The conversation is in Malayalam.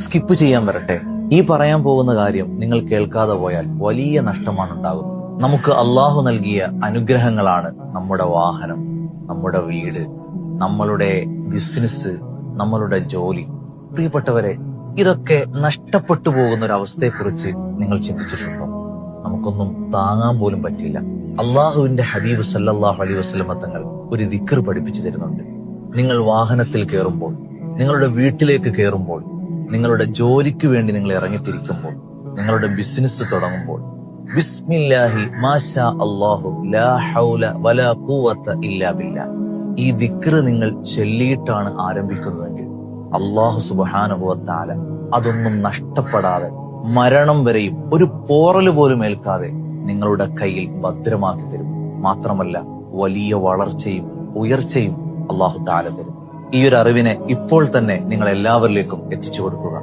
സ്കിപ്പ് ചെയ്യാൻ വരട്ടെ. ഈ പറയാൻ പോകുന്ന കാര്യം നിങ്ങൾ കേൾക്കാതെ പോയാൽ വലിയ നഷ്ടമാണ് ഉണ്ടാകുന്നത്. നമുക്ക് അള്ളാഹു നൽകിയ അനുഗ്രഹങ്ങളാണ് നമ്മുടെ വാഹനം, നമ്മുടെ വീട്, നമ്മളുടെ ബിസിനസ്, നമ്മളുടെ ജോലി. പ്രിയപ്പെട്ടവരെ, ഇതൊക്കെ നഷ്ടപ്പെട്ടു പോകുന്ന ഒരു അവസ്ഥയെക്കുറിച്ച് നിങ്ങൾ ചിന്തിച്ചിട്ടുണ്ടോ? നമുക്കൊന്നും താങ്ങാൻ പോലും പറ്റില്ല. അള്ളാഹുവിന്റെ ഹബീബ് സല്ലല്ലാഹു അലൈഹി വസല്ലമ തങ്ങൾ ഒരു ദിക്ർ പഠിപ്പിച്ചു തരുന്നുണ്ട്. നിങ്ങൾ വാഹനത്തിൽ കയറുമ്പോൾ, നിങ്ങളുടെ വീട്ടിലേക്ക് കയറുമ്പോൾ, നിങ്ങളുടെ ജോലിക്ക് വേണ്ടി നിങ്ങൾ ഇറങ്ങിത്തിരിക്കുമ്പോൾ, നിങ്ങളുടെ ബിസിനസ് തുടങ്ങുമ്പോൾ, ബിസ്മില്ലാഹി മാഷാ അല്ലാഹു ലാ ഹൗല വലാ ഖുവത ഇല്ലാ ബില്ലാഹ്, ഈ ദിക്ർ നിങ്ങൾ ചൊല്ലിയിട്ടാണ് ആരംഭിക്കുന്നതെങ്കിൽ അല്ലാഹു സുബ്ഹാനഹു വ തആല അതൊന്നും നഷ്ടപ്പെടാതെ മരണം വരെയും ഒരു പോറൽ പോലും ഏൽക്കാതെ നിങ്ങളുടെ കയ്യിൽ ഭദ്രമാക്കി തരും. മാത്രമല്ല, വലിയ വളർച്ചയും ഉയർച്ചയും അല്ലാഹു തആല തരും. ഈ ഒരു അറിവിനെ ഇപ്പോൾ തന്നെ നിങ്ങൾ എല്ലാവരിലേക്കും എത്തിച്ചു കൊടുക്കുക.